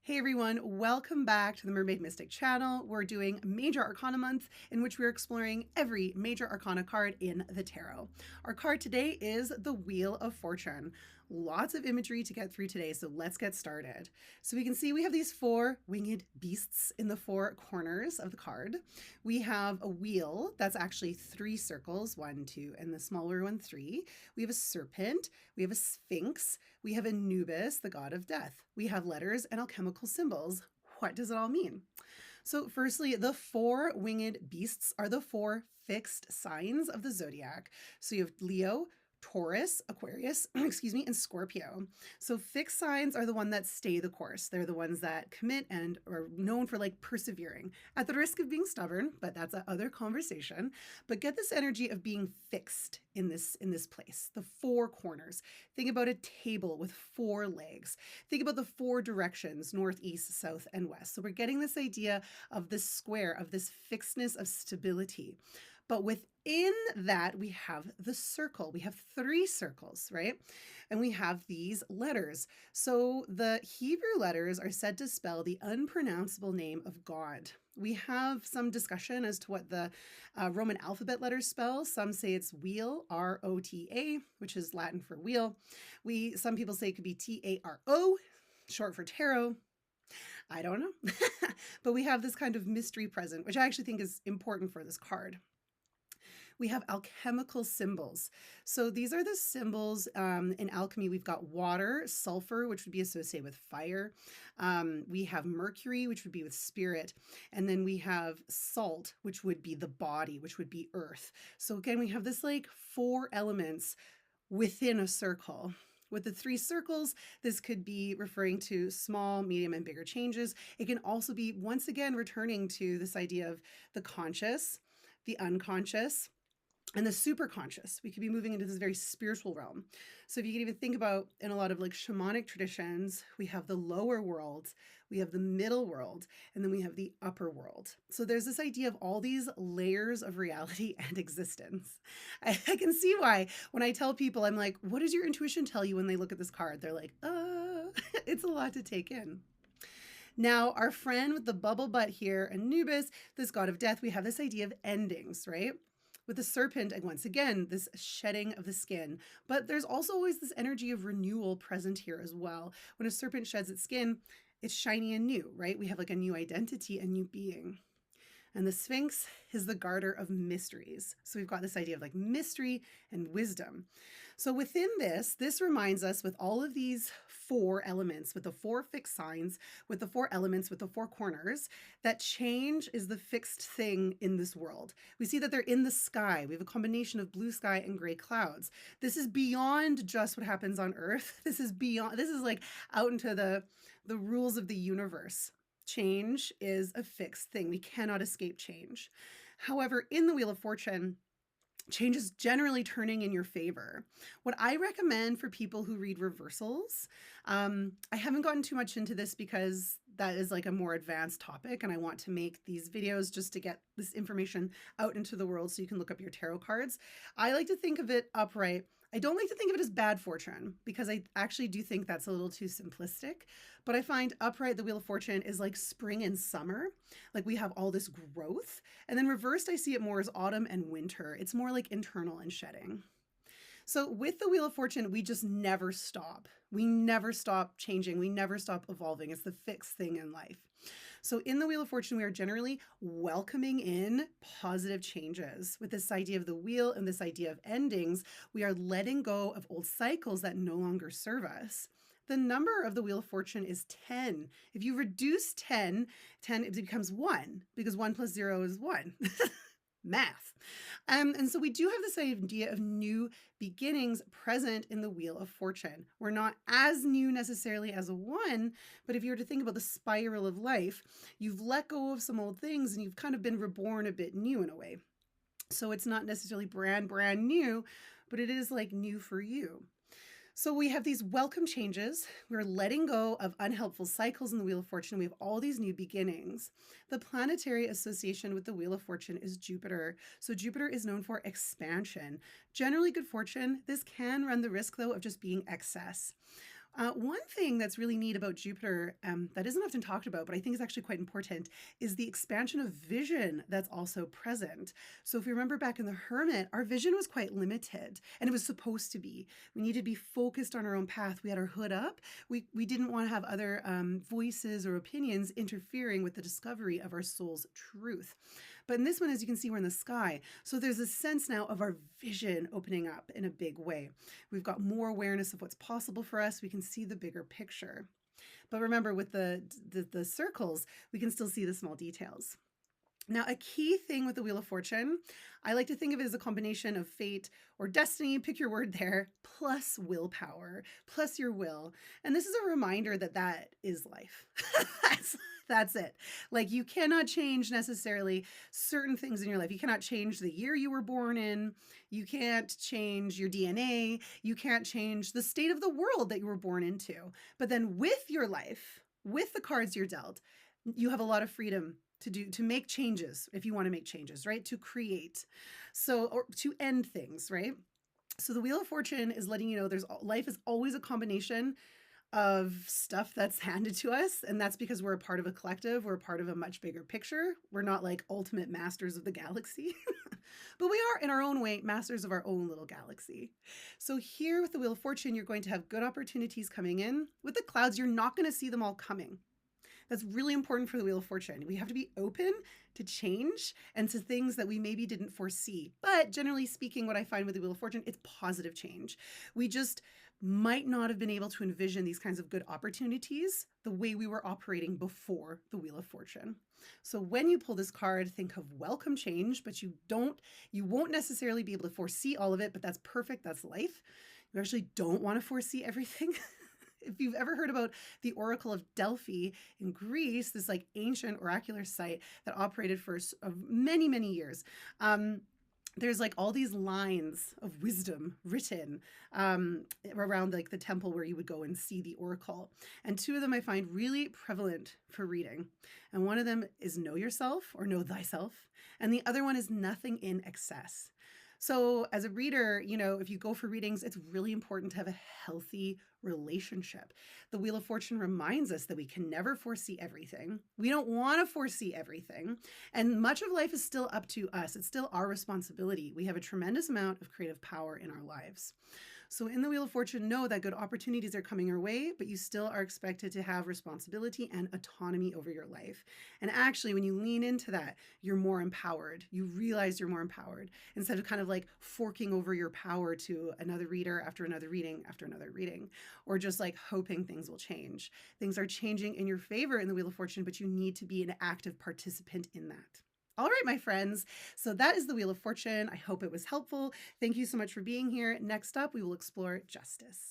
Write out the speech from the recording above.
Hey everyone, welcome back to the Mermaid Mystic channel. We're doing Major Arcana Month, in which we're exploring every Major Arcana card in the tarot. Our card today is the Wheel of Fortune. Lots of imagery to get through today, so let's get started. So we can see we have these four winged beasts in the four corners of the card. We have a wheel that's actually three circles, 1, 2, and the smaller one, 3. We have a serpent, we have a sphinx, we have Anubis, the god of death. We have letters and alchemical symbols. What does it all mean? So firstly, the four winged beasts are the four fixed signs of the zodiac. So you have Leo, Taurus, Aquarius, and Scorpio. So fixed signs are the ones that stay the course. They're the ones that commit and are known for like persevering at the risk of being stubborn, but that's another conversation. But get this energy of being fixed in this place, the four corners. Think about a table with four legs. Think about the four directions, north, east, south, and west. So we're getting this idea of this square, of this fixedness of stability. But within that, we have the circle. We have 3 circles, right? And we have these letters. So the Hebrew letters are said to spell the unpronounceable name of God. We have some discussion as to what the Roman alphabet letters spell. Some say it's wheel, R-O-T-A, which is Latin for wheel. Some people say it could be T-A-R-O, short for tarot. I don't know. But we have this kind of mystery present, which I actually think is important for this card. We have alchemical symbols. So these are the symbols in alchemy. We've got water, sulfur, which would be associated with fire. We have mercury, which would be with spirit. And then we have salt, which would be the body, which would be earth. So again, we have this like 4 elements within a circle. With the 3 circles, this could be referring to small, medium, and bigger changes. It can also be, once again, returning to this idea of the conscious, the unconscious, and the superconscious. We could be moving into this very spiritual realm. So if you can even think about, in a lot of like shamanic traditions, we have the lower world, we have the middle world, and then we have the upper world. So there's this idea of all these layers of reality and existence. I can see why when I tell people, I'm like, what does your intuition tell you when they look at this card? They're like, it's a lot to take in. Now, our friend with the bubble butt here, Anubis, this god of death, we have this idea of endings, right? With the serpent, and once again, this shedding of the skin. But there's also always this energy of renewal present here as well. When a serpent sheds its skin, it's shiny and new, right? We have like a new identity, a new being. And the Sphinx is the garter of mysteries. So we've got this idea of like mystery and wisdom. So within this reminds us with all of these 4 elements, with the 4 fixed signs, with the 4 elements, with the 4 corners, that change is the fixed thing in this world. We see that they're in the sky. We have a combination of blue sky and gray clouds. This is beyond just what happens on Earth. This is like out into the rules of the universe. Change is a fixed thing. We cannot escape change. However, in the Wheel of Fortune, change is generally turning in your favor. What I recommend for people who read reversals, I haven't gotten too much into this because that is like a more advanced topic, and I want to make these videos just to get this information out into the world so you can look up your tarot cards. I like to think of it upright. I don't like to think of it as bad fortune because I actually do think that's a little too simplistic, but I find upright, the Wheel of Fortune is like spring and summer. Like we have all this growth, and then reversed, I see it more as autumn and winter. It's more like internal and shedding. So with the Wheel of Fortune, we just never stop. We never stop changing. We never stop evolving. It's the fixed thing in life. So in the Wheel of Fortune, we are generally welcoming in positive changes. With this idea of the wheel and this idea of endings, we are letting go of old cycles that no longer serve us. The number of the Wheel of Fortune is 10. If you reduce 10, it becomes 1 because 1 plus 0 is 1. Math. And so we do have this idea of new beginnings present in the Wheel of Fortune. We're not as new necessarily as a 1, but if you were to think about the spiral of life, you've let go of some old things and you've kind of been reborn a bit new in a way. So it's not necessarily brand new, but it is like new for you. So we have these welcome changes. We're letting go of unhelpful cycles in the Wheel of Fortune. We have all these new beginnings. The planetary association with the Wheel of Fortune is Jupiter. So Jupiter is known for expansion. Generally good fortune. This can run the risk, though, of just being excess. One thing that's really neat about Jupiter that isn't often talked about, but I think is actually quite important, is the expansion of vision that's also present. So, if we remember back in the Hermit, our vision was quite limited, and it was supposed to be. We needed to be focused on our own path. We had our hood up. We didn't want to have other voices or opinions interfering with the discovery of our soul's truth. But in this one, as you can see, we're in the sky. So there's a sense now of our vision opening up in a big way. We've got more awareness of what's possible for us. We can see the bigger picture. But remember, with the circles, we can still see the small details. Now, a key thing with the Wheel of Fortune, I like to think of it as a combination of fate or destiny, pick your word there, plus willpower, plus your will. And this is a reminder that that is life. That's it. Like, you cannot change necessarily certain things in your life. You cannot change the year you were born in. You can't change your DNA. You can't change the state of the world that you were born into. But then with your life, with the cards you're dealt, you have a lot of freedom to make changes if you want to make changes, right? To create. So, or to end things, right? So the Wheel of Fortune is letting you know life is always a combination of stuff that's handed to us, and that's because we're a part of a collective. We're a part of a much bigger picture. We're not like ultimate masters of the galaxy, but we are in our own way masters of our own little galaxy. So here with the Wheel of Fortune, you're going to have good opportunities coming in. With the clouds, you're not going to see them all coming. That's really important for the Wheel of Fortune. We have to be open to change and to things that we maybe didn't foresee. But generally speaking, what I find with the Wheel of Fortune, it's positive change. We just might not have been able to envision these kinds of good opportunities the way we were operating before the Wheel of Fortune. So when you pull this card, think of welcome change, but you won't necessarily be able to foresee all of it, but that's perfect. That's life. You actually don't want to foresee everything. If you've ever heard about the Oracle of Delphi in Greece, this like ancient oracular site that operated for many, many years, there's like all these lines of wisdom written around like the temple where you would go and see the oracle. And two of them I find really prevalent for reading. And one of them is know yourself or know thyself. And the other one is nothing in excess. So as a reader, if you go for readings, it's really important to have a healthy relationship. The Wheel of Fortune reminds us that we can never foresee everything. We don't want to foresee everything. And much of life is still up to us. It's still our responsibility. We have a tremendous amount of creative power in our lives. So in the Wheel of Fortune, know that good opportunities are coming your way, but you still are expected to have responsibility and autonomy over your life. And actually, when you lean into that, you're more empowered. You realize you're more empowered instead of kind of like forking over your power to another reader after another reading after another reading, or just like hoping things will change. Things are changing in your favor in the Wheel of Fortune, but you need to be an active participant in that. All right, my friends. So that is the Wheel of Fortune. I hope it was helpful. Thank you so much for being here. Next up, we will explore justice.